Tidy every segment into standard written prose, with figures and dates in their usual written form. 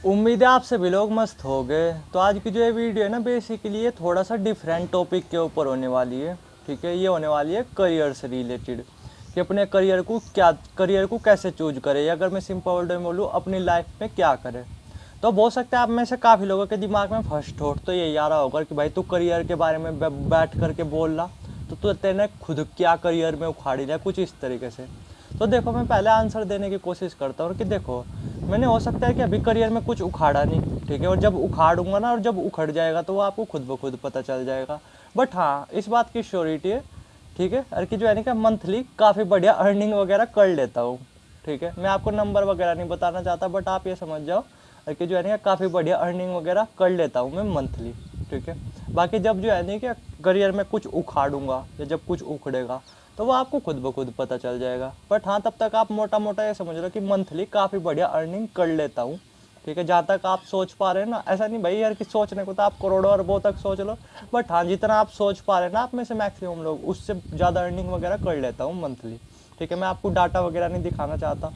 उम्मीद है आप सभी लोग मस्त हो गए। तो आज की जो ये वीडियो है ना, बेसिकली ये थोड़ा सा डिफरेंट टॉपिक के ऊपर होने वाली है। ठीक है, ये होने वाली है करियर से रिलेटेड, कि अपने करियर को कैसे चूज करें, या अगर मैं सिंपल वर्ड में बोलूँ अपनी लाइफ में क्या करें। तो हो सकता है आप में से काफ़ी लोगों के दिमाग में फर्स्ट थॉट तो यही आ रहा होगा कि भाई तू करियर के बारे में बैठ करके बोल रहा, तो तू तेने खुद क्या करियर में उखाड़ी लिया, कुछ इस तरीके से। तो देखो, मैं पहले आंसर देने की कोशिश करता हूँ कि देखो, मैंने हो सकता है कि अभी करियर में कुछ उखाड़ा नहीं, ठीक है, और जब उखाड़ूंगा ना और जब उखड़ जाएगा तो वो आपको खुद ब खुद पता चल जाएगा। बट हाँ, इस बात की श्योरिटी है, ठीक है, और कि जो है ना कि मंथली काफ़ी बढ़िया अर्निंग वगैरह कर लेता हूँ। ठीक है, मैं आपको नंबर वगैरह नहीं बताना चाहता, बट आप ये समझ जाओ कि जो है ना काफ़ी बढ़िया अर्निंग वगैरह कर लेता हूँ मैं मंथली। ठीक है, बाकी जब जो है ना कि करियर में कुछ उखाड़ूंगा या जब कुछ उखड़ेगा तो वो आपको खुद ब खुद पता चल जाएगा। बट हाँ, तब तक आप मोटा मोटा ये समझ लो कि मंथली काफ़ी बढ़िया अर्निंग कर लेता हूँ। ठीक है, जहाँ तक आप सोच पा रहे हैं ना, ऐसा नहीं भाई यार कि सोचने को तो आप करोड़ों अरबों तक सोच लो, बट हाँ, जितना आप सोच पा रहे हैं ना, आप में से मैक्सिमम लोग उससे ज़्यादा अर्निंग वगैरह कर लेता हूँ मंथली। ठीक है, मैं आपको डाटा वगैरह नहीं दिखाना चाहता।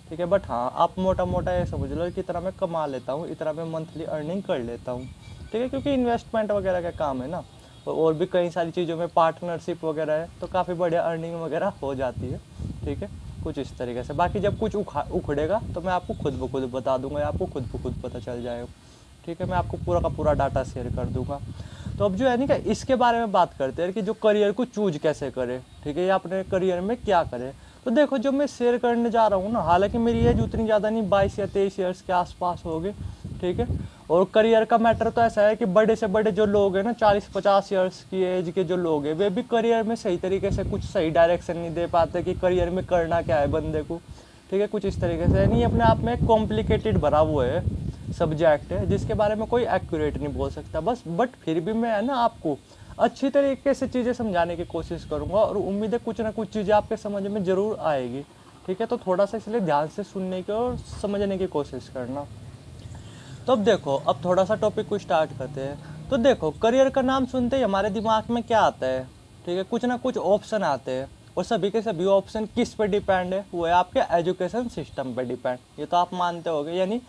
ठीक है, बट हाँ, आप मोटा मोटा ये समझ लो कि इतना मैं कमा लेता हूँ, इतना मैं मंथली अर्निंग कर लेता हूँ। ठीक है, क्योंकि इन्वेस्टमेंट वगैरह का काम है ना, और भी कई सारी चीज़ों में पार्टनरशिप वगैरह है, तो काफ़ी बढ़िया अर्निंग वगैरह हो जाती है। ठीक है, कुछ इस तरीके से। बाकी जब कुछ उखड़ेगा तो मैं आपको खुद ब खुद बता दूंगा, या आपको खुद ब खुद पता चल जाएगा। ठीक है, मैं आपको पूरा का पूरा डाटा शेयर कर दूंगा। तो अब जो है नहीं कि इसके बारे में बात करते हैं कि जो करियर को चूज कैसे करें, ठीक है, या अपने करियर में क्या करें। तो देखो, जो मैं शेयर करने जा रहा हूँ ना, हालांकि मेरी एज उतनी ज़्यादा नहीं, 22 या 23 ईयर्स के आसपास होगी। ठीक है, और करियर का मैटर तो ऐसा है कि बड़े से बड़े जो लोग हैं ना, 40-50 ईयर्स की एज के जो लोग हैं, वे भी करियर में सही तरीके से कुछ सही डायरेक्शन नहीं दे पाते कि करियर में करना क्या है बंदे को। ठीक है, कुछ इस तरीके से नहीं, अपने आप में कॉम्प्लिकेटेड भरा हुआ है सब्जेक्ट है, जिसके बारे में कोई एक्यूरेट नहीं बोल सकता बस। बट फिर भी मैं है ना आपको अच्छी तरीके से चीज़ें समझाने की कोशिश करूँगा, और उम्मीद है कुछ ना कुछ चीज़ें आपके समझ में ज़रूर आएगी। ठीक है, तो थोड़ा सा इसलिए ध्यान से सुनने की और समझने की कोशिश करना। तो अब देखो, अब थोड़ा सा टॉपिक को स्टार्ट करते हैं। तो देखो, करियर का नाम सुनते ही हमारे दिमाग में क्या आता है? ठीक है, कुछ ना कुछ ऑप्शन आते हैं, और सभी के सभी ऑप्शन किस पे डिपेंड है? वो है आपके एजुकेशन सिस्टम पे डिपेंड। ये तो आप मानते होगे, यानी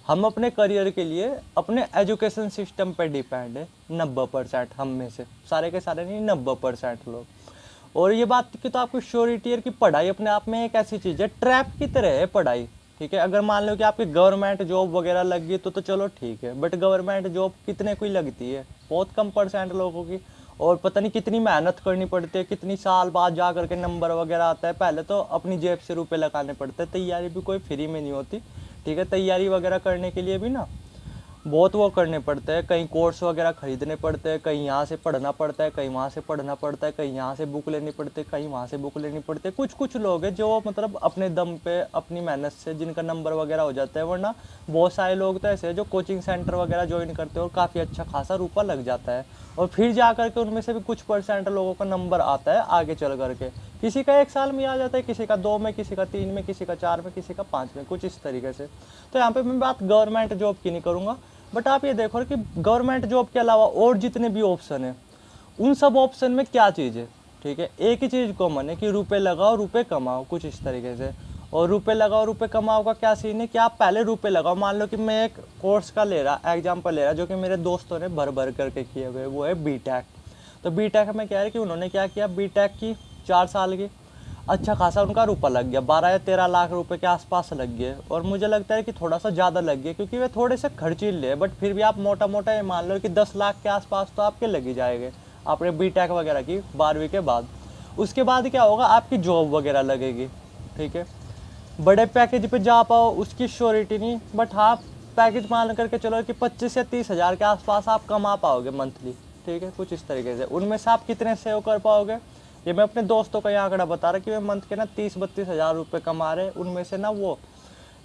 हम अपने करियर के लिए अपने एजुकेशन सिस्टम पे डिपेंड है 90%। हम में से सारे के सारे नहीं, 90% लोग। और ये बात की तो आपको श्योरिटी है कि पढ़ाई अपने आप में एक ऐसी चीज़ है, ट्रैप की तरह है पढ़ाई। ठीक है, अगर मान लो कि आपकी गवर्नमेंट जॉब वगैरह लग गई तो चलो ठीक है, बट गवर्नमेंट जॉब कितने कोई लगती है? बहुत कम परसेंट लोगों की। और पता नहीं कितनी मेहनत करनी पड़ती है, कितनी साल बाद जा करके नंबर वगैरह आता है। पहले तो अपनी जेब से रुपए लगाने पड़ते हैं, तैयारी भी कोई फ्री में नहीं होती। ठीक है, तैयारी वगैरह करने के लिए भी ना बहुत वो करने पड़ते हैं, कहीं कोर्स वगैरह खरीदने पड़ते हैं, कहीं यहाँ से पढ़ना पड़ता है, कहीं वहाँ से पढ़ना पड़ता है, कहीं यहाँ से बुक लेनी पड़ती है, कहीं वहाँ से बुक लेनी पड़ती है। कुछ कुछ लोग हैं जो मतलब अपने दम पे अपनी मेहनत से जिनका नंबर वगैरह हो जाता है, वरना बहुत सारे लोग तो ऐसे हैं जो कोचिंग सेंटर वगैरह ज्वाइन करते हैं और काफ़ी अच्छा खासा रुपया लग जाता है, और फिर जा करके उनमें से भी कुछ परसेंट लोगों का नंबर आता है आगे चल करके। किसी का 1 साल में आ जाता है, किसी का 2 में, किसी का 3 में, किसी का 4 में, किसी का 5 में, कुछ इस तरीके से। तो यहाँ पे मैं बात गवर्नमेंट जॉब की नहीं करूँगा, बट आप ये देखो कि गवर्नमेंट जॉब के अलावा और जितने भी ऑप्शन है, उन सब ऑप्शन में क्या चीज़ है? ठीक है, एक ही चीज़ कॉमन है कि रुपए लगाओ रुपए कमाओ, कुछ इस तरीके से। और रुपए लगाओ रुपए कमाओ का क्या सीन है कि आप पहले रुपए लगाओ। मान लो कि मैं एक कोर्स का ले रहा एग्जाम्पल ले रहा, जो कि मेरे दोस्तों ने भर भर करके किए हुए, वो है बीटेक। तो बीटेक में क्या है कि उन्होंने क्या किया, बीटेक की 4 साल की, अच्छा खासा उनका रुपया लग गया, 12 या 13 लाख रुपए के आसपास लग गए। और मुझे लगता है कि थोड़ा सा ज़्यादा लग गया, क्योंकि वे थोड़े से खर्चीले, बट फिर भी आप मोटा मोटा ये मान लो कि 10 लाख के आसपास तो आपके लग ही जाएंगे आपने बीटेक वगैरह की 12वीं के बाद। उसके बाद क्या होगा, आपकी जॉब वगैरह लगेगी। ठीक है, बड़े पैकेज पे जा पाओ उसकी श्योरिटी नहीं, बट हाँ, पैकेज मान करके चलो कि 25 या 30 हज़ार के आसपास आप कमा पाओगे मंथली। ठीक है, कुछ इस तरीके से। उनमें से आप कितने सेव कर पाओगे, ये मैं अपने दोस्तों का ये आंकड़ा बता रहा कि वे मंथ के ना 30-32 हज़ार रुपये कमा रहे, उनमें से ना वो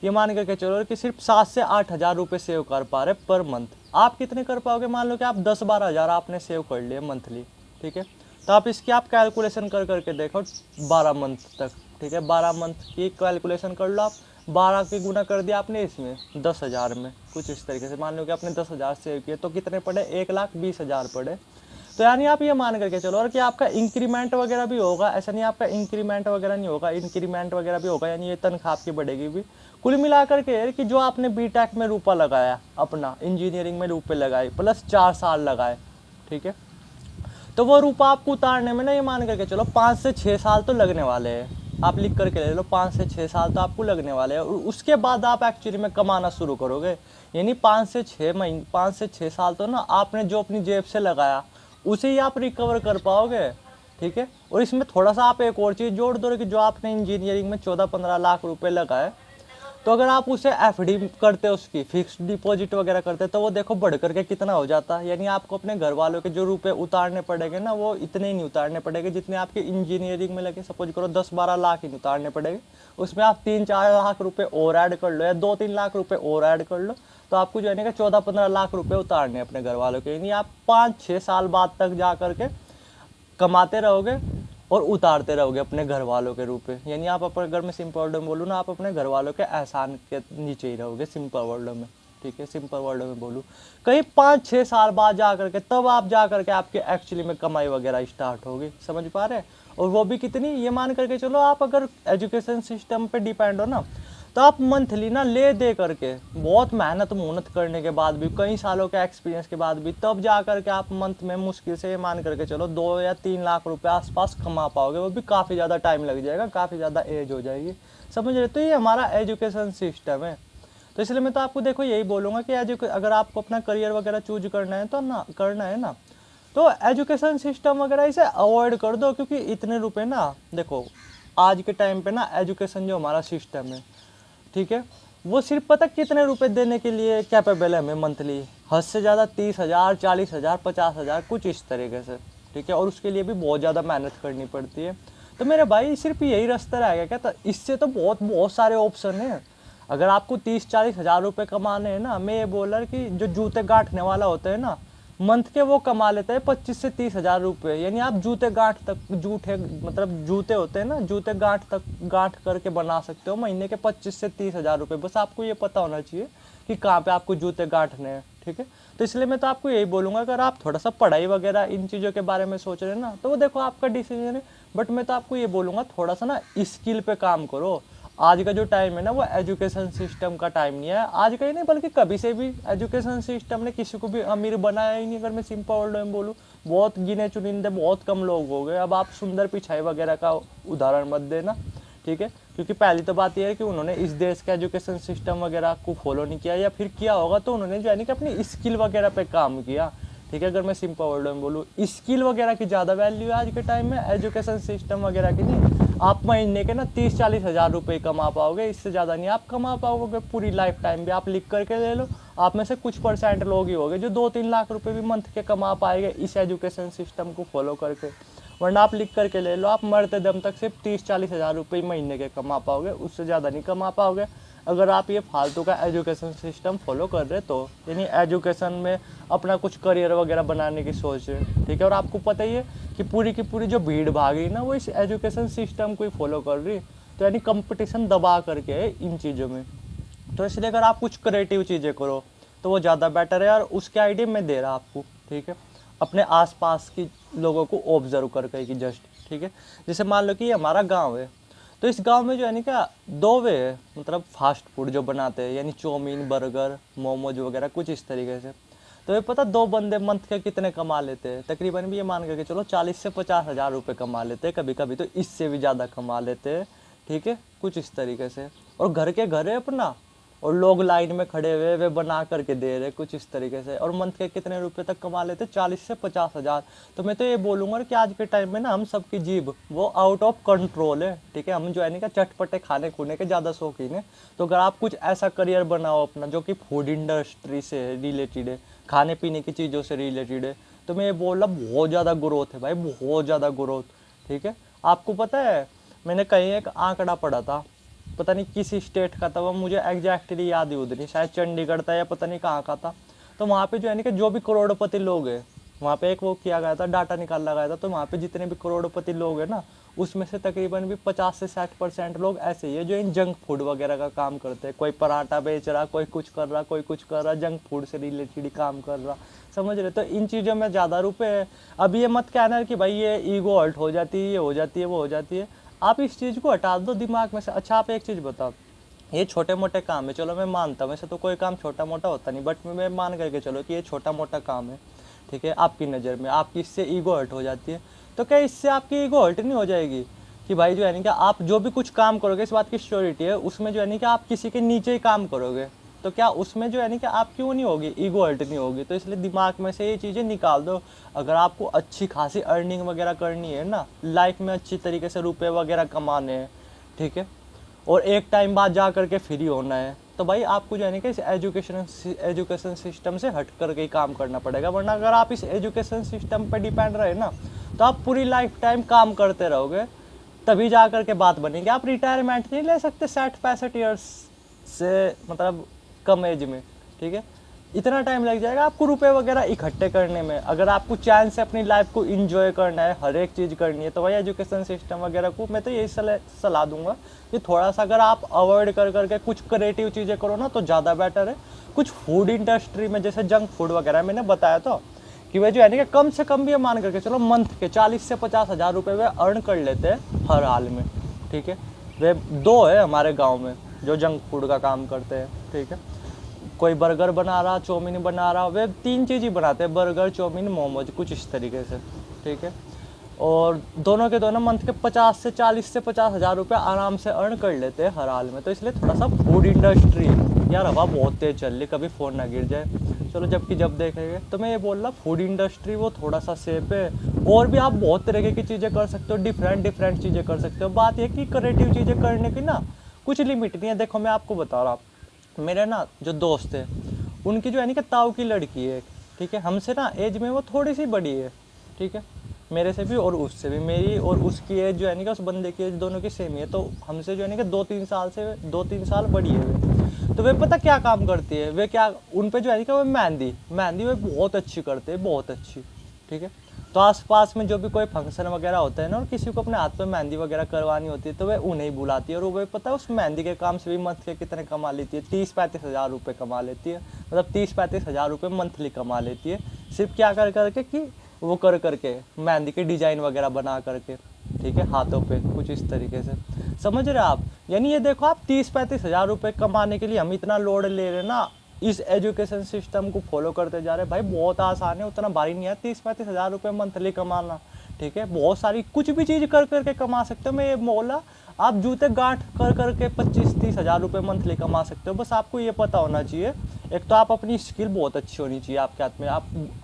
ये मान करके चलो कि सिर्फ 7 से 8 हज़ार रुपये सेव कर पा रहे पर मंथ। आप कितने कर पाओगे? मान लो कि आप 10-12 हज़ार आपने सेव कर लिए मंथली। ठीक है, तो आप इसकी आप कैलकुलेशन कर करके देखो 12 मंथ तक। ठीक है, 12 मंथ की कैलकुलेशन कर लो आप, 12 की गुना कर दिया आपने इसमें 10 हज़ार में, कुछ इस तरीके से। मान लो कि आपने 10 हज़ार सेव किए तो कितने पड़े, 1,20,000 पड़े। तो यानी आप ये मान करके चलो और कि आपका इंक्रीमेंट वगैरह भी होगा, ऐसा नहीं आपका इंक्रीमेंट वगैरह नहीं होगा, इंक्रीमेंट वगैरह भी होगा, यानी ये तनख्वाह आपकी बढ़ेगी भी। कुल मिलाकर के यार कि जो आपने बीटेक में रुपया लगाया, अपना इंजीनियरिंग में रुपये लगाए, प्लस 4 साल लगाए, ठीक है, तो वो रुपया आपको उतारने में ना, ये मान करके चलो 5 से 6 साल तो लगने वाले हैं। आप लिख करके ले लो 5 से 6 साल तो आपको लगने वाले हैं, और उसके बाद आप एक्चुअली में कमाना शुरू करोगे। यानी 5 से 6 साल तो ना आपने जो अपनी जेब से लगाया उसे ही आप रिकवर कर पाओगे, ठीक है। और इसमें थोड़ा सा आप एक और चीज़ जोड़ दो कि जो आपने इंजीनियरिंग में 14-15 लाख रुपए लगाए, तो अगर आप उसे एफडी करते उसकी फिक्स्ड डिपॉजिट वगैरह करते तो वो देखो बढ़ करके कितना हो जाता है। यानी आपको अपने घर वालों के जो रुपए उतारने पड़ेंगे ना, वो इतने ही नहीं उतारने पड़ेंगे जितने आपके इंजीनियरिंग में लगे। सपोज करो 10-12 लाख ही उतारने पड़ेगे, उसमें आप 3-4 लाख रुपए और ऐड कर लो या 2-3 लाख रुपए और ऐड कर लो, तो आपको जो है ना 14-15 लाख रुपए उतारने अपने घर वालों के। यानी आप 5-6 साल बाद तक जा करके कमाते रहोगे और उतारते रहोगे अपने घर वालों के रूप में। यानी आप अपने घर में सिंपल वर्ड में बोलूँ ना, आप अपने घर वालों के एहसान के नीचे ही रहोगे सिंपल वर्ड में, ठीक है। सिंपल वर्ड में बोलूँ कहीं 5-6 साल बाद जा करके तब आप जा करके आपके एक्चुअली में कमाई वगैरह स्टार्ट होगी, समझ पा रहे हैं। और वो भी कितनी, ये मान करके चलो आप अगर एजुकेशन सिस्टम पे डिपेंड हो ना, तो आप मंथली ना ले दे करके बहुत मेहनत करने के बाद भी, कई सालों के एक्सपीरियंस के बाद भी, तब जा करके आप मंथ में मुश्किल से मान करके चलो 2 या 3 लाख रुपए आसपास कमा पाओगे। वो भी काफ़ी ज़्यादा टाइम लग जाएगा, काफ़ी ज़्यादा एज हो जाएगी, समझ रहे। तो ये हमारा एजुकेशन सिस्टम है। तो इसलिए मैं तो आपको देखो यही बोलूँगा कि अगर आपको अपना करियर वगैरह चूज करना है तो ना, करना है ना, तो एजुकेशन सिस्टम वगैरह इसे अवॉइड कर दो। क्योंकि इतने रुपए ना, देखो आज के टाइम पे ना एजुकेशन जो हमारा सिस्टम है, ठीक है, वो सिर्फ पता कितने रुपए देने के लिए कैपेबल है हमें मंथली, हद से ज़्यादा 30,000, 40,000, 50,000 कुछ इस तरीके से, ठीक है। और उसके लिए भी बहुत ज़्यादा मेहनत करनी पड़ती है। तो मेरे भाई सिर्फ यही रास्ता रहेगा क्या? तो इससे तो बहुत सारे ऑप्शन हैं। अगर आपको 30-40 हज़ार रुपये कमाने हैं ना, मैं ये बोल रहा कि जो जूते गांठने वाला होता है ना, मंथ के वो कमा लेता है 25 से 30 हज़ार रुपये। यानी आप जूते गांठ तक, जूठे मतलब जूते होते हैं ना, जूते गांठ तक गांठ करके बना सकते हो महीने के 25 से 30 हज़ार रुपये। बस आपको ये पता होना चाहिए कि कहाँ पे आपको जूते गांठने हैं, ठीक है। तो इसलिए मैं तो आपको यही बोलूँगा, अगर आप थोड़ा सा पढ़ाई वगैरह इन चीज़ों के बारे में सोच रहे हैं ना, तो वो देखो आपका डिसीजन है। बट मैं तो आपको ये बोलूँगा थोड़ा सा ना स्किल पे काम करो। आज का जो टाइम है ना, वो एजुकेशन सिस्टम का टाइम नहीं है। आज का ही नहीं बल्कि कभी से भी एजुकेशन सिस्टम ने किसी को भी अमीर बनाया ही नहीं। अगर मैं सिंपल वर्ड में बोलूँ, बहुत गिने चुनिंदे बहुत कम लोग हो गए। अब आप सुंदर पिचाई वगैरह का उदाहरण मत देना, ठीक है। क्योंकि पहली तो बात यह है कि उन्होंने इस देश का एजुकेशन सिस्टम वगैरह को फॉलो नहीं किया, या फिर किया होगा तो उन्होंने जो है कि अपनी स्किल वगैरह पे काम किया, ठीक है। अगर मैं सिंपल वर्ड में बोलूँ, स्किल वगैरह की ज़्यादा वैल्यू है आज के टाइम में, एजुकेशन सिस्टम वगैरह की नहीं। आप महीने के ना 30-40 हज़ार रुपये कमा पाओगे, इससे ज़्यादा नहीं आप कमा पाओगे पूरी लाइफ टाइम भी। आप लिख करके ले लो, आप में से कुछ % लोग ही होंगे जो 2-3 लाख रुपए भी मंथ के कमा पाएंगे इस एजुकेशन सिस्टम को फॉलो करके। वरना आप लिख करके ले लो, आप मरते दम तक सिर्फ 30-40 हज़ार रुपये महीने के कमा पाओगे, उससे ज़्यादा नहीं कमा पाओगे अगर आप ये फालतू का एजुकेशन सिस्टम फॉलो कर रहे तो। यानी एजुकेशन में अपना कुछ करियर वगैरह बनाने की सोच है, ठीक है। और आपको पता ही है कि पूरी की पूरी जो भीड़ भागी ना, वो इस एजुकेशन सिस्टम को ही फॉलो कर रही। तो यानी कंपटीशन दबा करके है इन चीज़ों में। तो इसलिए अगर आप कुछ क्रिएटिव चीज़ें करो तो वो ज़्यादा बेटर है। और उसके आइडिया मैं दे रहा आपको, ठीक है, अपने आसपास की लोगों को ऑब्जर्व करके कि जस्ट, ठीक है। जैसे मान लो कि ये हमारा गांव है, तो इस गांव में जो है ना क्या 2 वे है, मतलब फास्ट फूड जो बनाते हैं, यानी चाउमीन, बर्गर, मोमोज वगैरह कुछ इस तरीके से। तो ये पता 2 बंदे मंथ के कितने कमा लेते हैं? तकरीबन भी ये मान करके चलो 40 से 50 हज़ार रुपये कमा लेते हैं, कभी कभी तो इससे भी ज़्यादा कमा लेते हैं, ठीक है, कुछ इस तरीके से। और घर के घर है अपना, और लोग लाइन में खड़े हुए वे बना करके दे रहे कुछ इस तरीके से। और मंथ के कितने रुपए तक कमा लेते? 40 से 50 हज़ार। तो मैं तो ये बोलूँगा कि आज के टाइम में ना हम सबकी जीभ वो आउट ऑफ कंट्रोल है, ठीक है। हम जो है नहीं का चटपटे खाने खूने के ज़्यादा शौकीन है। तो अगर आप कुछ ऐसा करियर बनाओ अपना जो कि फूड इंडस्ट्री से रिलेटेड है, खाने पीने की चीज़ों से रिलेटेड है, तो मैं ये बोल रहा बहुत ज़्यादा ग्रोथ है भाई, बहुत ज़्यादा ग्रोथ, ठीक है। आपको पता है मैंने कहीं एक आंकड़ा पढ़ा था, पता नहीं किस स्टेट का था वो, मुझे एग्जैक्टली याद ही उधर नहीं, शायद चंडीगढ़ था या पता नहीं कहाँ का था। तो वहाँ पे जो है ना कि जो भी करोड़पति लोग हैं, वहाँ पे एक वो किया गया था, डाटा निकाला गया था। तो वहाँ पे जितने भी करोड़पति लोग हैं ना, उसमें से तकरीबन भी 50 से 60% लोग ऐसे ही है जो इन जंक फूड वगैरह का काम करते हैं। कोई पराठा बेच रहा, कोई कुछ कर रहा, कोई कुछ कर रहा, जंक फूड से रिलेटेड काम कर रहा, समझ रहे। तो इन चीज़ों में ज़्यादा रुपए है। अब ये मत कहना कि भाई ये ईगो हर्ट हो जाती है, ये हो जाती है, वो हो जाती है। आप इस चीज़ को हटा दो दिमाग में से। अच्छा आप एक चीज़ बताओ, ये छोटे मोटे काम है, चलो मैं मानता हूँ, ऐसे तो कोई काम छोटा मोटा होता नहीं, बट मैं मान करके चलो कि ये छोटा मोटा काम है, ठीक है, आपकी नज़र में, आपकी इससे ईगो हर्ट हो जाती है। तो क्या इससे आपकी ईगो हर्ट नहीं हो जाएगी कि भाई जो है नहीं कि आप जो भी कुछ काम करोगे, इस बात की श्योरिटी है उसमें जो है नहीं कि आप किसी के नीचे ही काम करोगे, तो क्या उसमें जो है नहीं कि आप क्यों नहीं होगी, ईगो हर्ट नहीं होगी। तो इसलिए दिमाग में से ये चीज़ें निकाल दो। अगर आपको अच्छी खासी अर्निंग वगैरह करनी है ना, लाइफ में अच्छी तरीके से रुपए वगैरह कमाने हैं, ठीक है, और एक टाइम बाद जा करके फ्री होना है, तो भाई आपको जो है ना कि इस एजुकेशन सिस्टम से हट करके ही काम करना पड़ेगा। वरना अगर आप इस एजुकेशन सिस्टम पे डिपेंड रहे ना, तो आप पूरी लाइफ टाइम काम करते रहोगे, तभी जा करके बात बनेगी। आप रिटायरमेंट नहीं ले सकते 60-65 ईयर्स से, मतलब कम एज में, ठीक है, इतना टाइम लग जाएगा आपको रुपए वगैरह इकट्ठे करने में। अगर आपको चैन से अपनी लाइफ को एंजॉय करना है, हर एक चीज़ करनी है, तो भाई एजुकेशन सिस्टम वगैरह को मैं तो यही सलाह दूंगा कि थोड़ा सा अगर आप अवॉइड कर करके कुछ क्रिएटिव चीज़ें करो ना, तो ज़्यादा बेटर है। कुछ फूड इंडस्ट्री में जैसे जंक फूड वगैरह मैंने बताया तो कि वे जो है ना कि कम से कम भी मान करके चलो मंथ के 40 से 50 हज़ार रुपये वे अर्न कर लेते हैं हर हाल में, ठीक है। वे 2 है हमारे गाँव में जो जंक फूड का काम करते हैं, ठीक है। कोई बर्गर बना रहा, चाउमीन बना रहा, वे 3 चीज़ ही बनाते हैं, बर्गर, चाउमीन, मोमोज, कुछ इस तरीके से, ठीक है। और दोनों के दोनों मंथ के 50 से 40 से 50 हज़ार रुपये आराम से अर्न कर लेते हैं हर हाल में। तो इसलिए थोड़ा सा फूड इंडस्ट्री, यार हवा बहुत तेज़ चल रही, कभी फ़ोन ना गिर जाए, चलो जबकि जब देखेंगे। तो मैं ये बोल रहा, फूड इंडस्ट्री वो थोड़ा सा सेफ है। और भी आप बहुत तरीके की चीज़ें कर सकते हो, डिफरेंट चीज़ें कर सकते हो। बात ये कि क्रिएटिव चीज़ें करने की ना कुछ लिमिट नहीं है। देखो मैं आपको बता रहा, मेरे ना जो दोस्त है, उनकी जो है ना कि ताऊ की लड़की है, ठीक है, हमसे ना एज में वो थोड़ी सी बड़ी है, ठीक है, मेरे से भी और उससे भी। मेरी और उसकी एज जो है ना कि उस बंदे की एज दोनों की सेम ही है, तो हमसे जो है ना कि 2-3 साल बड़ी है वे। तो वे पता क्या काम करती है, वे क्या, उन पे जो है ना कि वो मेहंदी वे बहुत अच्छी करते हैं, बहुत अच्छी, ठीक है। तो आसपास में जो भी कोई फंक्शन वगैरह होता है ना, और किसी को अपने हाथ पे मेहंदी वगैरह करवानी होती है, तो वह उन्हें ही बुलाती है। और वो पता है उस मेहंदी के काम से भी मंथ के कितने कमा लेती है, 30-35 हज़ार रुपये कमा लेती है। मतलब 30-35 हज़ार रुपये मंथली कमा लेती है, सिर्फ क्या कर करके कि वो कर करके मेहंदी के डिज़ाइन वगैरह बना करके, ठीक है, हाथों पे कुछ इस तरीके से, समझ रहे आप। यानी ये देखो आप 30-35 हज़ार रुपये कमाने के लिए हम इतना लोड ले रहे ना, इस एजुकेशन सिस्टम को फॉलो करते जा रहे। भाई बहुत आसान है, उतना भारी नहीं है 30-35 हज़ार रुपये मंथली कमाना, ठीक है। बहुत सारी कुछ भी चीज़ कर करके कमा सकते हो। मैं ये बोला, आप जूते गांठ कर करके 25-30 हज़ार रुपये मंथली कमा सकते हो। बस आपको ये पता होना चाहिए, एक तो आप अपनी स्किल बहुत अच्छी होनी चाहिए आपके हाथ में,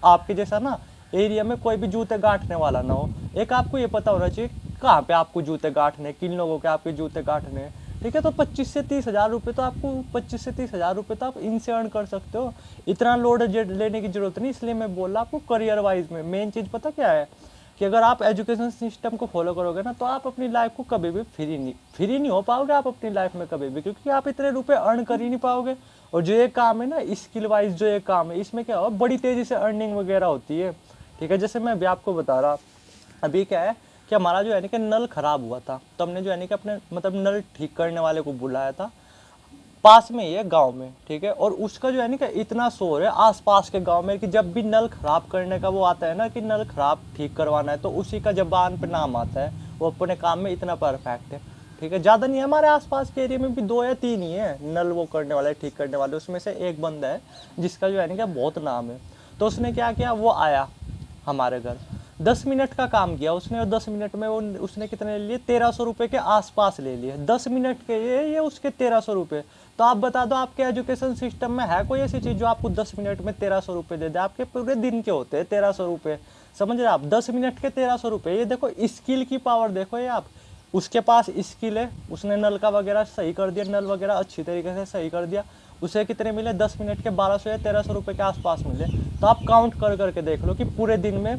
आपके जैसा ना एरिया में कोई भी जूते गांठने वाला ना हो। एक आपको ये पता होना चाहिए कहाँ पे आपको जूते गांठने, किन लोगों के आपके जूते गांठने, ठीक है। तो 25 से 30 हज़ार रुपये तो आपको 25 से 30 हज़ार रुपये तो आप इनसे अर्न कर सकते हो। इतना लोड लेने की जरूरत नहीं। इसलिए मैं बोल रहा आपको करियर वाइज में मेन चीज़ पता क्या है कि अगर आप एजुकेशन सिस्टम को फॉलो करोगे ना, तो आप अपनी लाइफ को कभी भी फ्री नहीं हो पाओगे आप अपनी लाइफ में कभी भी, क्योंकि आप इतने रुपए अर्न कर ही नहीं पाओगे। और जो ये काम है ना, स्किल वाइज जो ये काम है, इसमें क्या हो, बड़ी तेज़ी से अर्निंग वगैरह होती है, ठीक है। जैसे मैं अभी आपको बता रहा, अभी क्या है कि हमारा जो है ना कि नल ख़राब हुआ था, तो हमने जो है ना कि अपने मतलब नल ठीक करने वाले को बुलाया था, पास में ही है गांव में, ठीक है। और उसका जो है ना कि इतना शोर है आसपास के गांव में कि जब भी नल ख़राब करने का वो आता है ना कि नल ख़राब ठीक करवाना है, तो उसी का जबान पे नाम आता है। वो अपने काम में इतना परफेक्ट है, ठीक है। ज़्यादा नहीं है, हमारे आसपास के एरिया में भी 2 या 3 ही है नल वो करने वाले, ठीक करने वाले। उसमें से एक बंदा है जिसका जो है ना कि बहुत नाम है। तो उसने क्या किया, वो आया हमारे घर, 10 मिनट का काम किया उसने, और 10 मिनट में वो उसने कितने ले लिए, 1300 रुपये के आसपास ले लिए। 10 मिनट के ये उसके 1300 रुपये। तो आप बता दो, आपके एजुकेशन सिस्टम में है कोई ऐसी चीज़ जो आपको 10 मिनट में 1300 रुपये दे दे? आपके पूरे दिन के होते हैं 1300 रुपये, समझ रहे आप, 10 मिनट के 1300 रुपये। ये देखो स्किल की पावर देखो, ये आप, उसके पास स्किल है, उसने नल का वगैरह सही कर दिया, नल वगैरह अच्छी तरीके से सही कर दिया। उसे कितने मिले, 10 मिनट के 1200 या 1300 रुपये के आसपास मिले। तो आप काउंट कर करके देख लो कि पूरे दिन में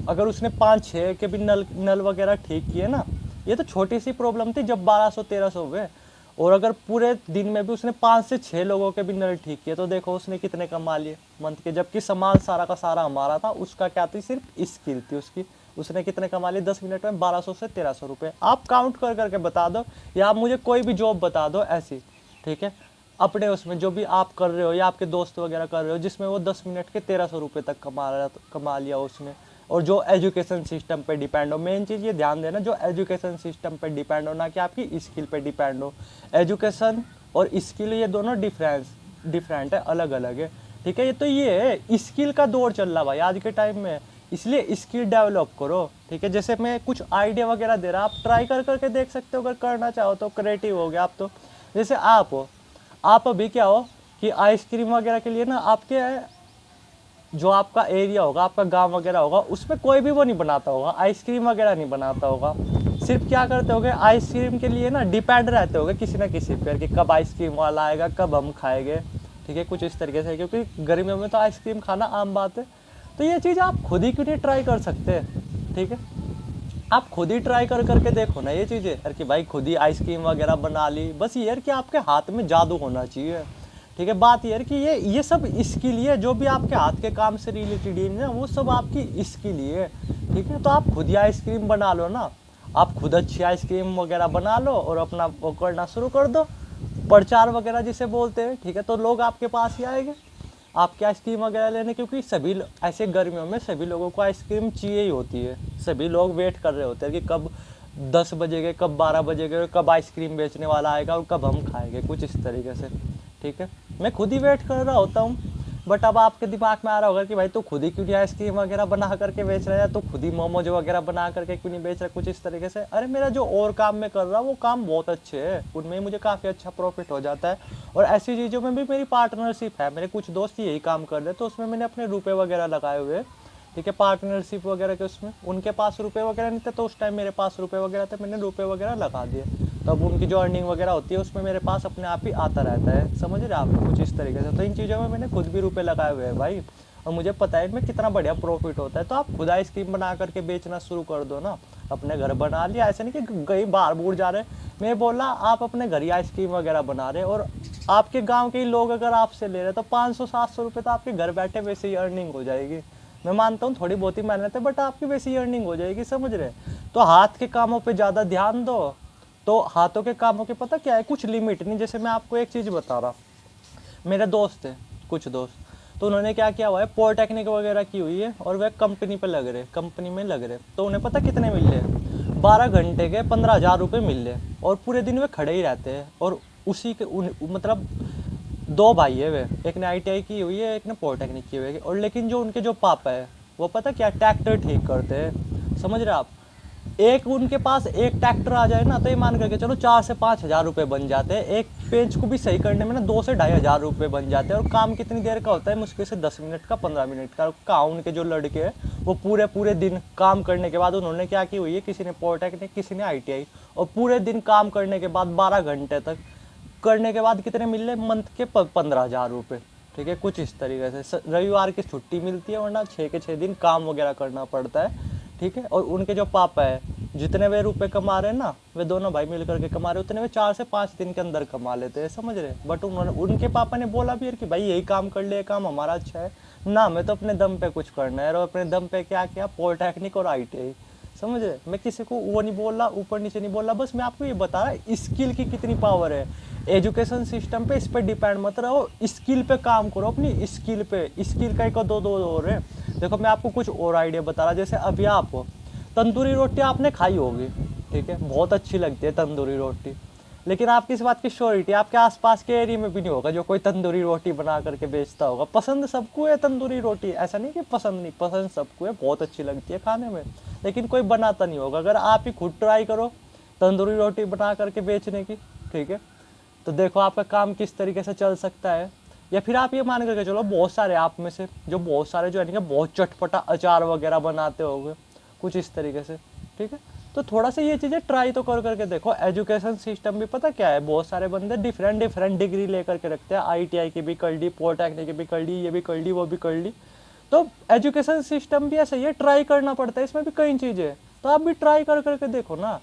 अगर उसने 5-6 के भी नल वगैरह ठीक किए ना, ये तो छोटी सी प्रॉब्लम थी जब 1200-1300 हुए। और अगर पूरे दिन में भी उसने 5 से 6 लोगों के भी नल ठीक किए, तो देखो उसने कितने कमा लिए मंथ के। जबकि सामान सारा का सारा हमारा था, उसका क्या थी, सिर्फ स्किल थी उसकी। उसने कितने कमा लिए 10 मिनट में, 1200 से 1300 रुपये। आप काउंट कर करके बता दो, या आप मुझे कोई भी जॉब बता दो ऐसी, ठीक है, अपने उसमें जो भी आप कर रहे हो या आपके दोस्त वगैरह कर रहे हो, जिसमें वो 10 मिनट के 1300 रुपये तक कमा लिया उसने, और जो एजुकेशन सिस्टम पे डिपेंड हो। मेन चीज़ ये ध्यान देना, जो एजुकेशन सिस्टम पे डिपेंड हो, ना कि आपकी स्किल पे डिपेंड हो। एजुकेशन और स्किल, ये दोनों डिफरेंट है, अलग अलग है, ठीक है। ये तो ये है, स्किल का दौर चल रहा भाई आज के टाइम में, इसलिए स्किल डेवलप करो, ठीक है। जैसे मैं कुछ आइडिया वगैरह दे रहा, आप ट्राई कर करके देख सकते हो, अगर करना चाहो तो। क्रिएटिव हो गया आप तो। जैसे आप हो, आप अभी क्या हो कि आइसक्रीम वगैरह के लिए ना, आपके जो आपका एरिया होगा, आपका गांव वगैरह होगा, उसमें कोई भी वो नहीं बनाता होगा, आइसक्रीम वगैरह नहीं बनाता होगा। सिर्फ क्या करते होगे, आइसक्रीम के लिए ना डिपेंड रहते होगे किसी ना किसी पर, कि कब आइसक्रीम वाला आएगा, कब हम खाएंगे, ठीक है, कुछ इस तरीके से। क्योंकि गर्मियों में तो आइसक्रीम खाना आम बात है। तो ये चीज़ आप खुद ही क्यों नहीं ट्राई कर सकते, ठीक है। आप खुद ही ट्राई कर करके देखो ना ये चीज़ें, यार कि भाई खुद ही आइसक्रीम वगैरह बना ली। बस ये यार कि आपके हाथ में जादू होना चाहिए, ठीक है। बात ये है कि ये सब स्किल ही है, जो भी आपके हाथ के काम से रिलेटेड है ना, वो सब आपकी स्किल ही है, ठीक है। तो आप खुद ही आइसक्रीम बना लो ना, आप खुद अच्छी आइसक्रीम वगैरह बना लो और अपना वो करना शुरू कर दो, प्रचार वगैरह जिसे बोलते हैं, ठीक है। तो लोग आपके पास ही आएंगे आपकी आइसक्रीम वगैरह लेने, क्योंकि सभी ऐसे गर्मियों में सभी लोगों को आइसक्रीम चाहिए ही होती है। सभी लोग वेट कर रहे होते हैं कि कब 10 बजेगे, कब 12 बजेगे, कब आइसक्रीम बेचने वाला आएगा और कब हम खाएंगे, कुछ इस तरीके से, ठीक है। मैं खुद ही वेट कर रहा होता हूँ। बट अब आपके दिमाग में आ रहा होगा कि भाई तू खुद ही क्यों नहीं आइसक्रीम वगैरह बना करके बेच रहा है, तो खुद ही मोमोज वगैरह बना करके क्यों नहीं बेच रहा है, कुछ इस तरीके से। अरे मेरा जो और काम मैं कर रहा हूँ वो काम बहुत अच्छे है, उनमें मुझे काफ़ी अच्छा प्रॉफिट हो जाता है। और ऐसी चीज़ों में भी मेरी पार्टनरशिप है, मेरे कुछ दोस्त यही काम कर रहे हैं, तो उसमें मैंने अपने रुपये वगैरह लगाए हुए हैं, ठीक है, पार्टनरशिप वगैरह के उसमें। उनके पास रुपये वगैरह नहीं थे, तो उस टाइम मेरे पास रुपये वगैरह थे, मैंने रुपये वगैरह लगा दिए। तो अब उनकी जो अर्निंग वगैरह होती है उसमें मेरे पास अपने आप ही आता रहता है, समझ रहे आप, कुछ इस तरीके से। तो इन चीज़ों में मैंने खुद भी रुपये लगाए हुए हैं भाई, और मुझे पता है इनमें कितना बढ़िया प्रॉफिट होता है। तो आप खुद आइसक्रीम बना करके बेचना शुरू कर दो ना, अपने घर बना लिया, ऐसे नहीं कि कहीं बाहर बूढ़ जा रहे। मैं बोला आप अपने घर ही आइसक्रीम वगैरह बना रहे, और आपके गाँव के ही लोग अगर आपसे ले रहे, तो 500-700 रुपये तो आपके घर बैठे वैसे ही अर्निंग हो जाएगी। मैं मानता हूँ थोड़ी बहुत ही मेहनत है, बट आपकी वैसे ही अर्निंग हो जाएगी, समझ रहे। तो हाथ के कामों पे ज़्यादा ध्यान दो। तो हाथों के कामों के पता क्या है, कुछ लिमिट नहीं। जैसे मैं आपको एक चीज़ बता रहा, मेरे दोस्त थे कुछ दोस्त, तो उन्होंने क्या किया हुआ है, पॉलिटेक्निक वगैरह की हुई है, और वह कंपनी पे लग रहे, कंपनी में लग रहे। तो उन्हें पता कितने मिल रहे, 12 घंटे के 15,000 रुपये मिल रहे, और पूरे दिन वे खड़े ही रहते हैं। और उसी के मतलब 2 भाई है वे, एक ने ITI की हुई है, एक ने पॉलिटेक्निक की हुई है। और लेकिन जो उनके जो पापा है वो पता क्या, ट्रैक्टर ठीक करते हैं, समझ रहे आप। एक उनके पास एक ट्रैक्टर आ जाए ना, तो ये मान करके चलो 4 से 5,000 रुपये बन जाते हैं। एक पेज को भी सही करने में ना 2 से 2,500 रुपये बन जाते हैं। और काम कितनी देर का होता है, मुश्किल से 10 मिनट का, 15 मिनट का। कहाँ उनके जो लड़के हैं वो पूरे पूरे दिन काम करने के बाद, उन्होंने क्या की हुई है, किसी ने पॉलिटेक्निक, किसी ने ITI, और पूरे दिन काम करने के बाद 12 घंटे तक करने के बाद कितने मिल रहे, मंथ के 15,000 रुपये, ठीक है, कुछ इस तरीके से। रविवार की छुट्टी मिलती है, वरना 6 के 6 दिन काम वगैरह करना पड़ता है, ठीक है। और उनके जो पापा है, जितने वे रुपए कमा रहे हैं ना, वे दोनों भाई मिल करके कमा रहे, उतने वे 4 से 5 दिन के अंदर कमा लेते हैं, समझ रहे। बट उन्होंने, उनके पापा ने बोला भी यार कि भाई यही काम कर ले, ये काम हमारा अच्छा है ना, मैं तो अपने दम पे कुछ करना है। और अपने दम पे क्या किया, पॉलिटेक्निक और ITI, समझ रहे। मैं किसी को वो नहीं बोल रहा, ऊपर नीचे नहीं बोल रहा, बस मैं आपको ये बता रहा स्किल की कितनी पावर है। एजुकेशन सिस्टम पे इस पर डिपेंड मत रहो, स्किल पे काम करो, अपनी स्किल पे। स्किल का एक दो और है। देखो मैं आपको कुछ और आइडिया बता रहा, जैसे अभी आप हो, तंदूरी रोटी आपने खाई होगी, ठीक है, बहुत अच्छी लगती है तंदूरी रोटी। लेकिन आपकी इस बात की श्योरिटी आपके आसपास के एरिया में भी नहीं होगा जो कोई तंदूरी रोटी बना करके बेचता होगा। पसंद सबको है तंदूरी रोटी, ऐसा नहीं कि पसंद नहीं, पसंद सबको है, बहुत अच्छी लगती है खाने में, लेकिन कोई बनाता नहीं होगा। अगर आप ही खुद ट्राई करो तंदूरी रोटी बना करके बेचने की, ठीक है, तो देखो आपका काम किस तरीके से चल सकता है। या फिर आप ये मान करके चलो, बहुत सारे आप में से जो बहुत सारे जो है बहुत चटपटा अचार वगैरह बनाते होंगे, कुछ इस तरीके से, ठीक है। तो थोड़ा सा ये चीज़ें ट्राई तो कर करके देखो। एजुकेशन सिस्टम भी पता क्या है, बहुत सारे बंदे डिफरेंट डिग्री लेकर के रखते हैं, ITI की भी कर ली, पॉलिटेक्निक की भी कर ली, ये भी कर ली, वो भी कर ली। तो एजुकेशन सिस्टम भी ऐसा ही है, ट्राई करना पड़ता है, इसमें भी कई चीज़ें, तो आप भी ट्राई कर करके देखो ना।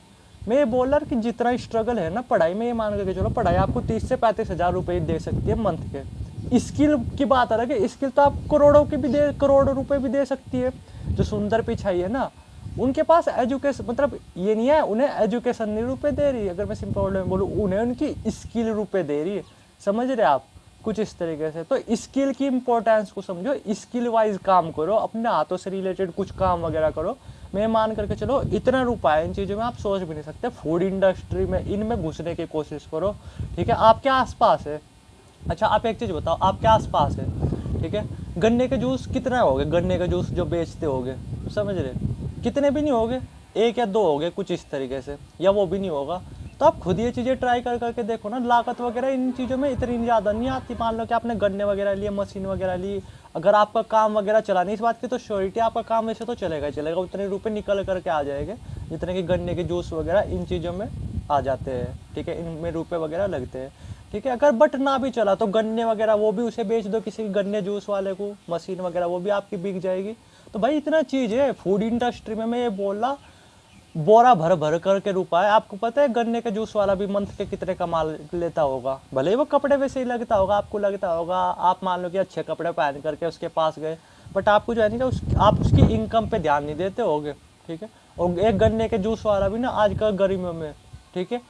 मैं ये बोल रहा कि जितना स्ट्रगल है ना पढ़ाई में, ये मान करके चलो पढ़ाई आपको 30 से 35 हज़ार रुपये दे सकती है मंथ के। स्किल की बात अलग है, स्किल तो आप करोड़ों रुपए भी दे सकती है। जो सुंदर पिचाई है ना, उनके पास एजुकेशन, मतलब ये नहीं है उन्हें एजुकेशन नहीं रुपए दे रही है, अगर मैं सिंपल वर्ड में बोलूँ, उन्हें उनकी स्किल रुपए दे रही है, समझ रहे आप, कुछ इस तरीके से। तो स्किल की इंपॉर्टेंस को समझो, स्किल वाइज काम करो, अपने हाथों से रिलेटेड कुछ काम वगैरह करो, मैं मान करके चलो इतना रुपया है इन चीज़ों में, आप सोच भी नहीं सकते। फूड इंडस्ट्री में इनमें घुसने की कोशिश करो, ठीक है, आपके आसपास है। अच्छा आप एक चीज़ बताओ, आपके आसपास है, ठीक है, गन्ने के जूस कितना हो गए, गन्ने के जूस जो बेचते होगे, समझ रहे, कितने भी नहीं होगे, एक या दो होगे कुछ इस तरीके से, या वो भी नहीं होगा। तो आप खुद ये चीज़ें ट्राई कर करके देखो ना, लागत वगैरह इन चीज़ों में इतनी ज़्यादा नहीं आती। मान लो कि आपने गन्ने वगैरह लिए, मशीन वगैरह ली, अगर आपका काम वगैरह चला नहीं, इस बात की तो श्योरिटी, आपका काम वैसे तो चलेगा ही चलेगा, उतने रुपए निकल करके आ जाएंगे जितने कि गन्ने के जूस वगैरह इन चीज़ों में आ जाते हैं, ठीक है, इनमें रुपए वगैरह लगते हैं, ठीक है। अगर बट ना भी चला तो गन्ने वगैरह वो भी उसे बेच दो किसी गन्ने जूस वाले को, मशीन वगैरह वो भी आपकी बिक जाएगी। तो भाई इतना चीज़ है फूड इंडस्ट्री में, मैं ये बोल रहा, बोरा भर भर करके रुपया है। आपको पता है गन्ने के जूस वाला भी मंथ के कितने कमा लेता होगा, भले ही वो कपड़े वैसे ही लगता होगा, आपको लगता होगा, आप मान लो कि अच्छे कपड़े पहन करके उसके पास गए, बट आपको जो है नहीं कि आप उसकी इनकम पे ध्यान नहीं देते होगे, ठीक है। और एक गन्ने के जूस वाला भी ना आजकल गर्मियों में, ठीक है,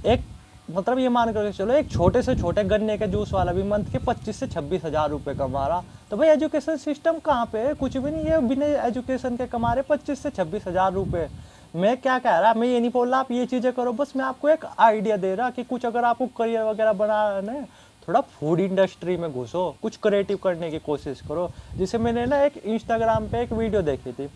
एक मतलब ये मान करके चलो एक छोटे से छोटे गन्ने के जूस वाला भी मंथ के 25 से 26 हज़ार रुपये कमा रहा। तो भाई एजुकेशन सिस्टम कहाँ पे है, कुछ भी नहीं है, बिना एजुकेशन के कमा रहे 25 से 26 हज़ार रुपये। मैं क्या कह रहा, मैं ये नहीं बोल रहा आप ये चीज़ें करो, बस मैं आपको एक आइडिया दे रहा कि कुछ अगर आपको करियर वगैरह बनाना है, थोड़ा फूड इंडस्ट्री में घुसो, कुछ क्रिएटिव करने की कोशिश करो। जैसे मैंने ना एक इंस्टाग्राम पे एक वीडियो देखी थी,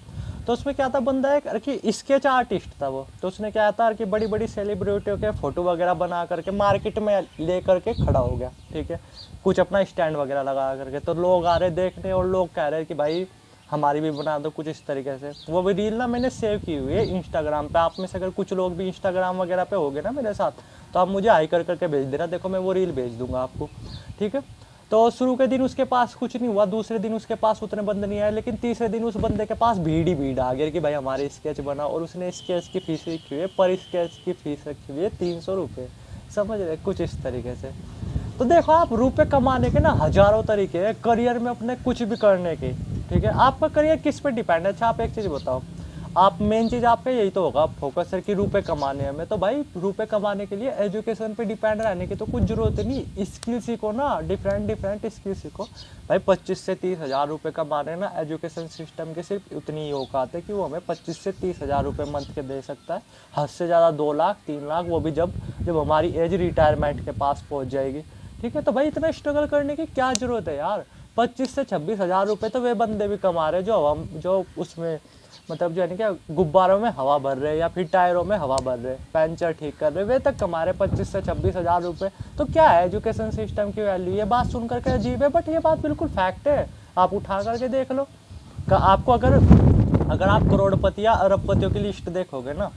तो उसमें क्या था, बंदा एक कि स्केच आर्टिस्ट था वो, तो उसने क्या था कि बड़ी बड़ी सेलिब्रिटियों के फोटो वगैरह बना करके मार्केट में ले करके खड़ा हो गया, ठीक है, कुछ अपना स्टैंड वगैरह लगा करके। तो लोग आ रहे देखने और लोग कह रहे कि भाई हमारी भी बना दो कुछ इस तरीके से। वो भी रील ना मैंने सेव की हुई है इंस्टाग्राम पे, आप में से अगर कुछ लोग भी इंस्टाग्राम वगैरह पे होगे ना मेरे साथ, तो आप मुझे हाई कर करके भेज देना, देखो मैं वो रील भेज दूंगा आपको, ठीक है। तो शुरू के दिन उसके पास कुछ नहीं हुआ, दूसरे दिन उसके पास उतने बंदे नहीं आए, लेकिन तीसरे दिन उस बंदे के पास भीड़ ही भीड़ आ गई कि भाई हमारे स्केच बना, और उसने स्केच की फीस रखी हुई है, पर स्केच की फीस रखी हुई है 300 रुपये, समझ रहे, कुछ इस तरीके से। तो देखो आप रुपए कमाने के ना हजारों तरीके हैं करियर में अपने कुछ भी करने के, ठीक है। आपका करियर किस पे डिपेंड है, अच्छा आप एक चीज़ बताओ, आप मेन चीज़ आपका यही तो होगा फोकस है कि रुपए कमाने में, तो भाई रुपए कमाने के लिए एजुकेशन पे डिपेंड रहने की तो कुछ ज़रूरत नहीं, स्किल सीखो ना, डिफरेंट स्किल सीखो। भाई 25 से 30 हज़ार रुपये कमाने ना, एजुकेशन सिस्टम के सिर्फ उतनी ही औकात है कि वो हमें 25 से 30 हज़ार रुपये मंथ के दे सकता है, हद से ज़्यादा 2 लाख 3 लाख, वो भी जब हमारी एज रिटायरमेंट के पास पहुँच जाएगी, ठीक है। तो भाई इतना स्ट्रगल करने की क्या ज़रूरत है यार, 25 से 26 हज़ार रुपये तो वे बंदे भी कमा रहे जो उसमें मतलब जो है ना क्या गुब्बारों में हवा भर रहे या फिर टायरों में हवा भर रहे, पंचर ठीक कर रहे, वे तक कमा रहे 25 से 26 हज़ार रुपये। तो क्या है एजुकेशन सिस्टम की वैल्यू, ये बात सुन करके अजीब है, बट ये बात बिल्कुल फैक्ट है, आप उठा करके देख लो। आपको अगर आप करोड़पति या अरबपतियों की लिस्ट देखोगे ना,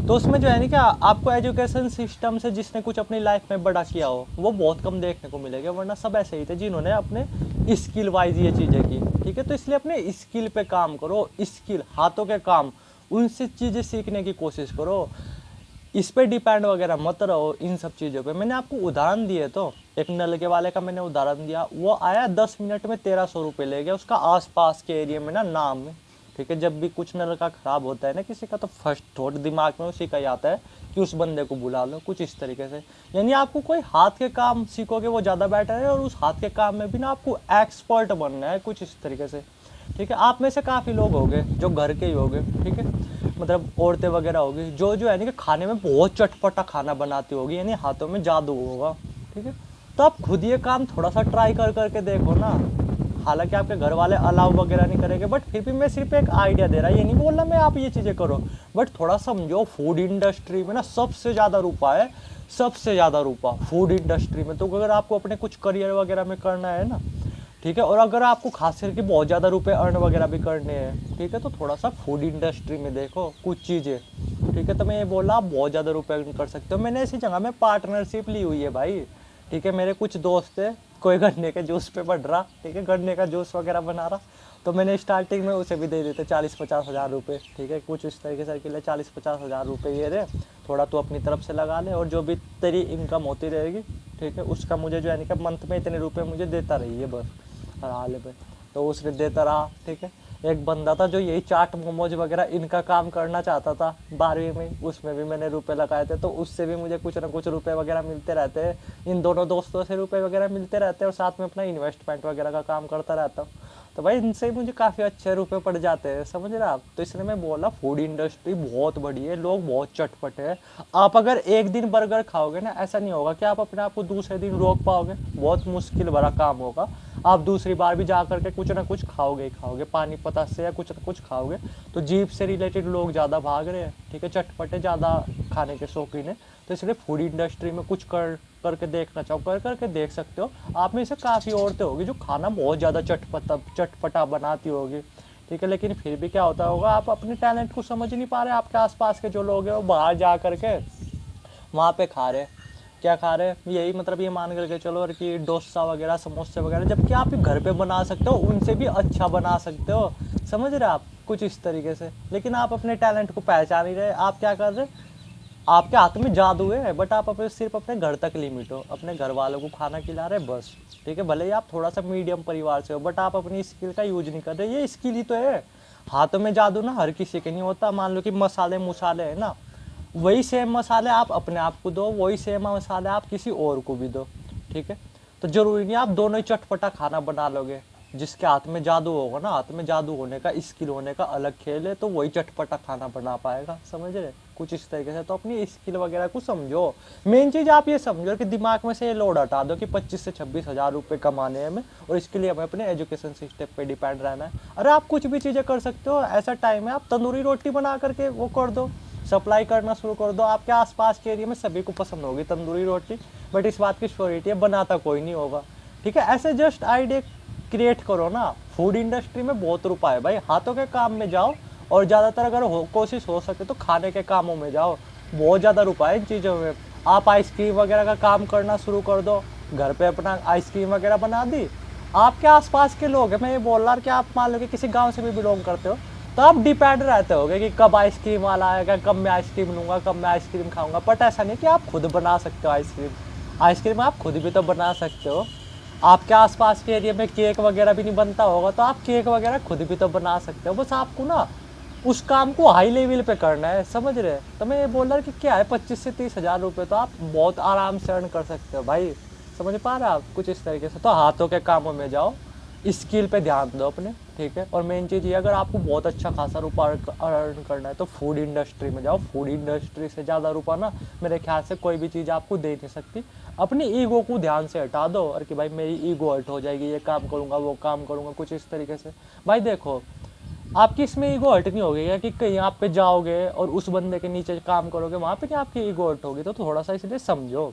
तो उसमें जो है ना क्या आपको एजुकेशन सिस्टम से जिसने कुछ अपनी लाइफ में बड़ा किया हो वो बहुत कम देखने को मिलेगा, वरना सब ऐसे ही थे जिन्होंने अपने स्किल वाइज ये चीज़ें की, ठीक है। तो इसलिए अपने स्किल पे काम करो, स्किल हाथों के काम, उनसे चीज़ें सीखने की कोशिश करो, इस पे डिपेंड वगैरह मत रहो इन सब चीज़ों पे। मैंने आपको उदाहरण दिए, तो एक नलके वाले का मैंने उदाहरण दिया, वो आया 10 मिनट में 1300 रुपये ले गया उसका आसपास के एरिया में ना नाम में, ठीक है। जब भी कुछ नलका ख़राब होता है ना किसी का, तो फर्स्ट थॉट दिमाग में उसी का ही आता है कि उस बंदे को बुला लो, कुछ इस तरीके से। यानी आपको कोई हाथ के काम सीखोगे वो ज़्यादा बेटर है, और उस हाथ के काम में भी ना आपको एक्सपर्ट बनना है, कुछ इस तरीके से, ठीक है। आप में से काफ़ी लोग होंगे जो घर के ही होंगे, ठीक है, मतलब औरतें वगैरह होगी जो है ना कि खाने में बहुत चटपटा खाना बनाती होगी, यानी हाथों में जादू होगा, ठीक है। तो आप खुद ये काम थोड़ा सा ट्राई कर करके देखो ना, हालांकि आपके घर वाले अलाउ वगैरह नहीं करेंगे, बट फिर भी मैं सिर्फ एक आइडिया दे रहा, ये नहीं बोल रहा मैं आप ये चीज़ें करो, बट थोड़ा समझो फूड इंडस्ट्री में ना सबसे ज़्यादा रुपया है, सबसे ज़्यादा रुपया फूड इंडस्ट्री में। तो अगर आपको अपने कुछ करियर वगैरह में करना है ना, ठीक है, और अगर आपको खास करके बहुत ज़्यादा रुपए अर्न वगैरह भी करने हैं, ठीक है, तो थोड़ा सा फूड इंडस्ट्री में देखो कुछ चीज़ें, ठीक है। तो मैं ये बोल रहा आप बहुत ज़्यादा रुपए अर्न कर सकते हो। मैंने ऐसी जगह में पार्टनरशिप ली हुई है भाई, ठीक है। मेरे कुछ दोस्त है, कोई गन्ने के जूस पे बढ़ रहा, ठीक है, गन्ने का जूस वगैरह बना रहा, तो मैंने स्टार्टिंग में उसे भी दे देते 40-50 हज़ार रुपये, ठीक है, कुछ इस तरीके से के लिए 40-50 हज़ार रुपये ये रहे, थोड़ा तो अपनी तरफ से लगा ले, और जो भी तेरी इनकम होती रहेगी, ठीक है, उसका मुझे जो है कि मंथ में इतने रुपये मुझे देता रही है बस हर हाल में। तो उसने देता रहा, ठीक है। एक बंदा था जो यही चाट मोमोज वगैरह इनका काम करना चाहता था 12वीं में, उसमें भी मैंने रुपए लगाए थे, तो उससे भी मुझे कुछ ना कुछ रुपए वगैरह मिलते रहते हैं। इन दोनों दोस्तों से रुपए वगैरह मिलते रहते हैं, और साथ में अपना इन्वेस्टमेंट वगैरह का काम करता रहता हूँ। तो भाई इनसे मुझे काफ़ी अच्छे रुपए पड़ जाते हैं, समझ रहे आप। तो इसलिए मैं बोला फूड इंडस्ट्री बहुत बड़ी है, लोग बहुत चटपटे हैं। आप अगर एक दिन बर्गर खाओगे ना, ऐसा नहीं होगा कि आप अपने आप को दूसरे दिन रोक पाओगे, बहुत मुश्किल भरा काम होगा। आप दूसरी बार भी जा करके कुछ ना कुछ खाओगे ही खाओगे, पानी पता से या कुछ ना कुछ खाओगे। तो जीभ से रिलेटेड लोग ज़्यादा भाग रहे हैं, ठीक है, चटपटे ज़्यादा खाने के शौकीन है। तो इसलिए फूड इंडस्ट्री में कुछ करके देखना चाहो, करके देख सकते हो। आप में से काफ़ी औरतें होगी जो खाना बहुत ज़्यादा चटपटा बनाती होगी, ठीक है, लेकिन फिर भी क्या होता होगा, आप अपने टैलेंट को समझ नहीं पा रहे। आपके आसपास के जो लोग हैं वो बाहर जा करके वहाँ पे खा रहे, क्या खा रहे हैं, यही मतलब ये मान करके चलो और कि डोसा वगैरह, समोसे वगैरह, जबकि आप घर पे बना सकते हो, उनसे भी अच्छा बना सकते हो, समझ रहे आप, कुछ इस तरीके से। लेकिन आप अपने टैलेंट को पहचान नहीं रहे। आप क्या कर रहे, आपके हाथ में जादू है, बट आप सिर्फ अपने घर तक लिमिट हो, अपने घर वालों को खाना खिला रहे बस, ठीक है। भले ही आप थोड़ा सा मीडियम परिवार से हो, बट आप अपनी स्किल का यूज नहीं कर रहे। ये स्किल ही तो है। हाथों में जादू ना हर किसी के नहीं होता। मान लो कि मसाले है ना, वही सेम मसाले आप अपने आप को दो, वही सेम मसाले आप किसी और को भी दो, ठीक है। तो जरूरी नहीं आप दोनों ही चटपटा खाना बना लोगे। जिसके हाथ में जादू होगा ना, हाथ में जादू होने का, स्किल होने का अलग खेल है, तो वही चटपटा खाना बना पाएगा, समझ रहे, कुछ इस तरीके से। तो अपनी स्किल वगैरह को समझो। मेन चीज़ आप ये समझो कि दिमाग में से ये लोड हटा दो कि 25 से 26 हज़ार रुपये कमाने हैं हमें, और इसके लिए हमें अपने एजुकेशन सिस्टम पे डिपेंड रहना है। अरे आप कुछ भी चीज़ें कर सकते हो, ऐसा टाइम है, आप तंदूरी रोटी बना करके वो कर दो, सप्लाई करना शुरू कर दो। आपके आसपास के एरिया में सभी को पसंद होगी तंदूरी रोटी, बट इस बात की श्योरिटी है बनाता कोई नहीं होगा, ठीक है। ऐसे जस्ट आइडिया क्रिएट करो ना। फूड इंडस्ट्री में बहुत रुपया है भाई, हाथों के काम में जाओ, और ज़्यादातर अगर कोशिश हो सके तो खाने के कामों में जाओ, बहुत ज़्यादा रुपया है इन चीज़ों में। आप आइसक्रीम वगैरह का काम करना शुरू कर दो, घर पे अपना आइसक्रीम वगैरह बना दी। आपके आसपास के लोग हैं, मैं ये बोल रहा कि आप मान लो कि किसी गांव से भी बिलोंग करते हो, तो आप डिपेंड रहते होगे कि कब आइसक्रीम वाला आएगा, कब मैं आइसक्रीम लूँगा, कब मैं आइसक्रीम खाऊंगा। बट ऐसा नहीं कि आप खुद बना सकते हो आइसक्रीम। आइसक्रीम आप खुद भी तो बना सकते हो। आपके आसपास के एरिया में केक वगैरह भी नहीं बनता होगा, तो आप केक वगैरह खुद भी तो बना सकते हो। बस आपको ना उस काम को हाई लेवल पे करना है, समझ रहे। तो मैं ये बोल रहा कि क्या है, 25 से 30 हज़ार रुपये तो आप बहुत आराम से अर्न कर सकते हो भाई, समझ पा रहे हो आप, कुछ इस तरीके से। तो हाथों के कामों में जाओ, स्किल पे ध्यान दो अपने, ठीक है। और मेन चीज़ ये, अगर आपको बहुत अच्छा खासा रुपया अर्न करना है तो फूड इंडस्ट्री में जाओ। फूड इंडस्ट्री से ज़्यादा रुपया ना मेरे ख्याल से कोई भी चीज़ आपको दे नहीं सकती। अपनी ईगो को ध्यान से हटा दो, और कि भाई मेरी ईगो हट हो जाएगी, ये काम करूँगा, वो काम करूँगा, कुछ इस तरीके से। भाई देखो, आपकी इसमें ईगो हट नहीं होगी या कि कहीं आप पे जाओगे और उस बंदे के नीचे काम करोगे, वहाँ पे क्या आपकी ईगो हट होगी। तो थोड़ा सा इसलिए समझो,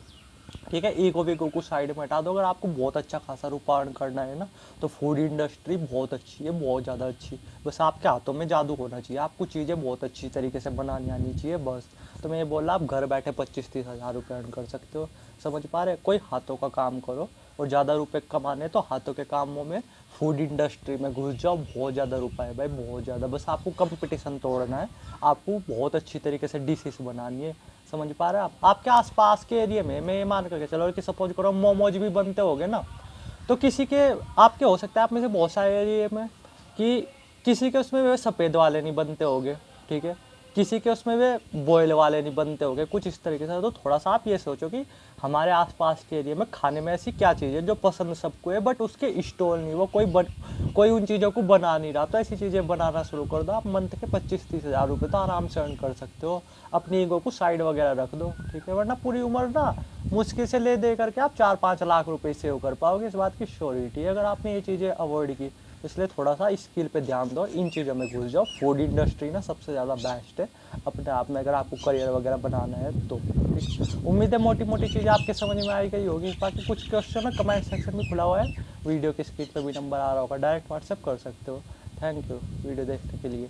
ठीक है। ईगो वीगो को साइड में हटा दो। अगर आपको बहुत अच्छा खासा रुपया अर्न करना है ना, तो फूड इंडस्ट्री बहुत अच्छी है, बहुत ज़्यादा अच्छी। बस आपके हाथों में जादू होना चाहिए, आपको चीज़ें बहुत अच्छी तरीके से बनानी आनी चाहिए, बस। तो मैं ये बोल रहा, आप घर बैठे 25-30 हज़ार रुपये अर्न कर सकते हो, समझ पा रहे। कोई हाथों का काम करो, और ज़्यादा रुपए कमाने तो हाथों के कामों में फूड इंडस्ट्री में घुस जाओ। बहुत ज़्यादा रुपया है भाई, बहुत ज़्यादा। बस आपको कंपटीशन तोड़ना है, आपको बहुत अच्छी तरीके से डिशेस बनानी है, समझ पा रहे हैं आप। आपके आसपास के एरिया में मैं ये मान करके चलो कि सपोज करो मोमोज भी बनते होंगे ना, तो किसी के आपके हो सकता है आप में से बहुत सारे एरिया में कि किसी के उसमें वे सफ़ेद वाले नहीं बनते होंगे, ठीक है, किसी के उसमें वे बॉयल वाले नहीं बनते होंगे, कुछ इस तरीके से। तो थोड़ा सा आप ये सोचो कि हमारे आसपास के एरिया में खाने में ऐसी क्या चीज़ है जो पसंद सबको है, बट उसके स्टॉल नहीं, वो कोई उन चीज़ों को बना नहीं रहा। तो ऐसी चीज़ें बनाना शुरू कर दो। आप मंथ के 25-30 हज़ार रुपये तो आराम से अर्न कर सकते हो। अपनी ईगो को साइड वगैरह रख दो, ठीक है, वरना पूरी उम्र ना मुश्किल से ले दे करके आप 4-5 लाख रुपए सेव कर पाओगे, इस बात की श्योरिटी है, अगर आपने ये चीज़ें अवॉइड की। इसलिए थोड़ा सा स्किल पे ध्यान दो, इन चीज़ों में घुस जाओ। फूड इंडस्ट्री ना सबसे ज़्यादा बेस्ट है अपने आप में, अगर आपको करियर वगैरह बनाना है तो। ठीक, उम्मीद है मोटी मोटी चीज़ें आपके समझ में आई गई होगी। बाकी कुछ क्वेश्चन है कमेंट सेक्शन में खुला हुआ है, वीडियो की स्क्रीन पर भी नंबर आ रहा होगा, डायरेक्ट व्हाट्सएप कर सकते हो। थैंक यू वीडियो देखने के लिए।